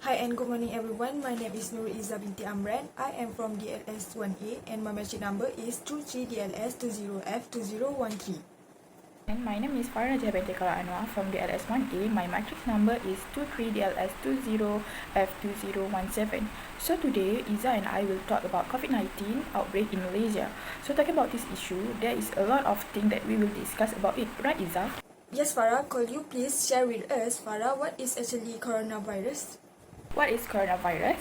Hi and good morning everyone. My name is Izzah binti Amran. I am from DLS1A and my matching number is 23DLS20F2013. And my name is Faranajieha from DLS1A. My matrix number is 23DLS20F2017. So today, Izzah and I will talk about COVID-19 outbreak in Malaysia. So talking about this issue, there is a lot of things that we will discuss about it, right Izzah? Yes Farah, could you please share with us, Farah, what is actually coronavirus? What is coronavirus?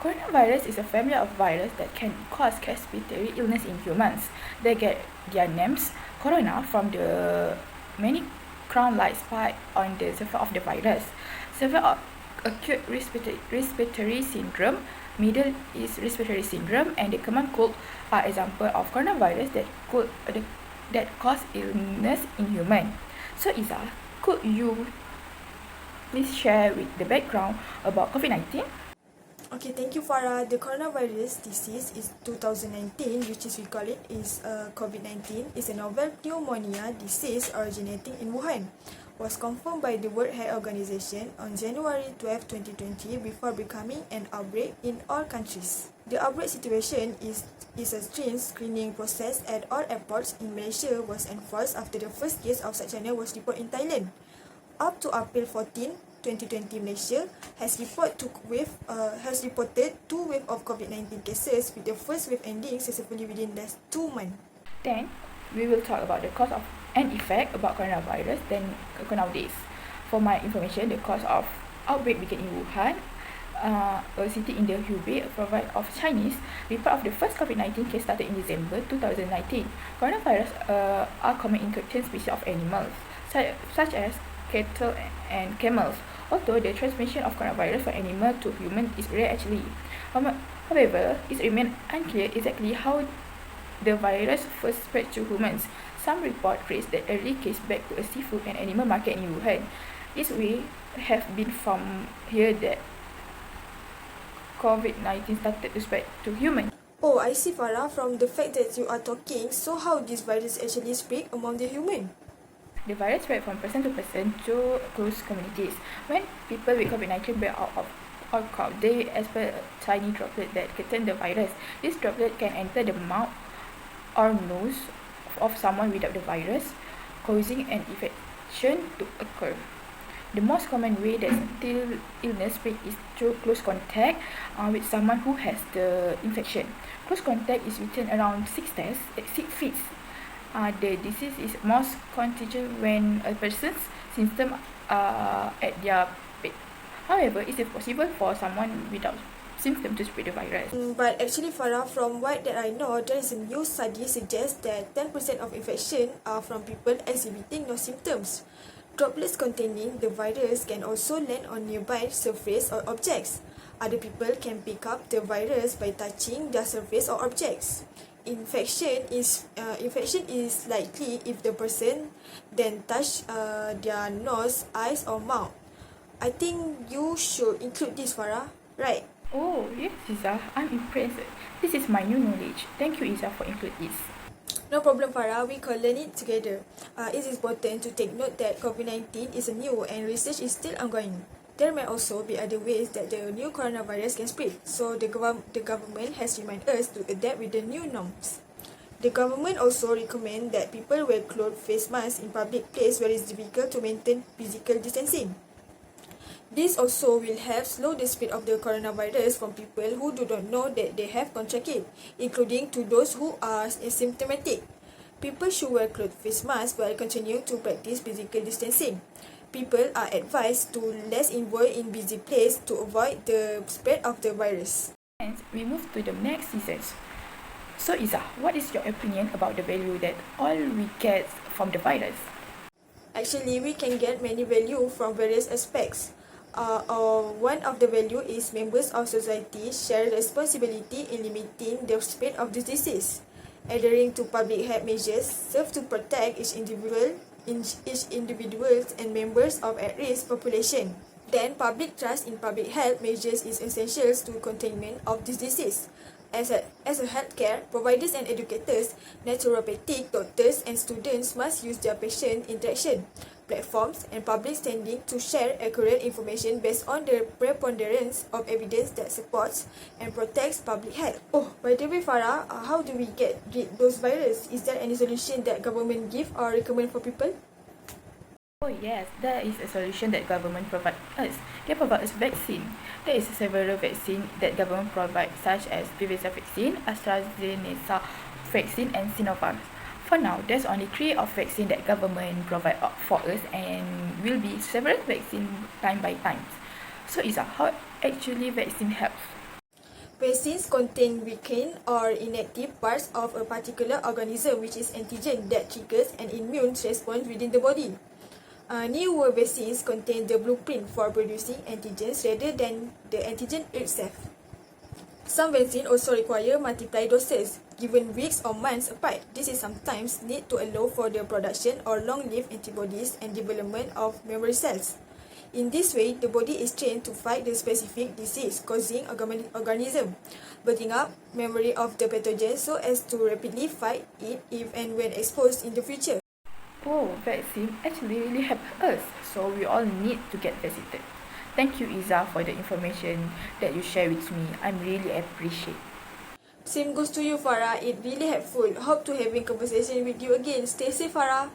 Coronavirus is a family of virus that can cause respiratory illness in humans. They get their names, corona, from the many crown-like spikes on the surface of the virus. Severe acute respiratory syndrome, middle is respiratory syndrome, and the common cold are example of coronavirus that cause illness in human. So Izzah, could you please share with the background about COVID-19? Okay, thank you Farah. The coronavirus disease is 2019, which is we call it is COVID-19, is a novel pneumonia disease originating in Wuhan. Was confirmed by the World Health Organization on January 12, 2020 before becoming an outbreak in all countries. The outbreak situation is a stringent screening process at all airports in Malaysia was enforced after the first case of such channel was reported in Thailand. Up to April 14, 2020, Malaysia has reported two waves of COVID-19 cases, with the first wave ending successfully within just 2 months. Then we will talk about the cause of and effect about coronavirus then nowadays. For my information, the cause of outbreak began in Wuhan, a city in the Hubei province of Chinese. Report of the first COVID-19 case started in December 2019. Coronavirus are common in certain species of animals, such as cattle and camels. Although the transmission of coronavirus from animal to human is rare actually. However, it remains unclear exactly how the virus first spread to humans. Some report trace the early case back to a seafood and animal market in Wuhan. This way have been from here that COVID-19 started to spread to humans. Oh, I see Farah, from the fact that you are talking, so how this virus actually spread among the human? The virus spread from person to person to close communities. When people with COVID-19 break out of our crowd, they expel a tiny droplet that contain the virus. This droplet can enter the mouth or nose of someone without the virus, causing an infection to occur. The most common way that still illness spread is through close contact with someone who has the infection. Close contact is within around 6 feet. The disease is most contagious when a person's symptoms are at their peak. However, it is possible for someone without symptoms to spread the virus. But actually Farah, from what that I know, there is a new study suggests that 10% of infection are from people exhibiting no symptoms. Droplets containing the virus can also land on nearby surface or objects. Other people can pick up the virus by touching their surface or objects. Infection is likely if the person then touch their nose, eyes or mouth. I think you should include this, Farah, right? Oh, yes, Izzah. I'm impressed. This is my new knowledge. Thank you, Izzah, for including this. No problem, Farah. We can learn it together. It is important to take note that COVID-19 is new and research is still ongoing. There may also be other ways that the new coronavirus can spread, so the government has reminded us to adapt with the new norms. The government also recommend that people wear cloth face masks in public places where it is difficult to maintain physical distancing. This also will help slow the spread of the coronavirus from people who do not know that they have contracted it, including to those who are asymptomatic. People should wear cloth face masks while continuing to practice physical distancing. People are advised to less involve in busy places to avoid the spread of the virus. And we move to the next season. So Izzah, what is your opinion about the value that all we get from the virus? Actually, we can get many value from various aspects. One of the value is members of society share responsibility in limiting the spread of this disease. Adhering to public health measures serve to protect each individuals and members of at-risk population. Then, public trust in public health measures is essential to containment of this disease. As a healthcare, providers and educators, naturopathic doctors and students must use their patient interaction, platforms and public standing to share accurate information based on the preponderance of evidence that supports and protects public health. Oh, by the way, Farah, how do we get rid those viruses? Is there any solution that government give or recommend for people? Oh yes, there is a solution that government provide us. They provide us vaccine. There is several vaccine that government provide, such as Pfizer vaccine, AstraZeneca vaccine, and Sinovac. For now, there's only 3 of vaccine that government provide for us, and will be several vaccine time by time. So Izzah, how actually vaccine helps? Vaccines contain weakened or inactive parts of a particular organism, which is antigen that triggers an immune response within the body. Newer vaccines contain the blueprint for producing antigens rather than the antigen itself. Some vaccines also require multiple doses, given weeks or months apart. This is sometimes need to allow for the production or long-lived antibodies and development of memory cells. In this way, the body is trained to fight the specific disease-causing organism, building up memory of the pathogen so as to rapidly fight it if and when exposed in the future. Oh, vaccine actually really help us, so we all need to get vaccinated. Thank you, Izzah, for the information that you share with me. I'm really appreciate. Same goes to you, Farah. It really helpful. Hope to having conversation with you again. Stay safe, Farah.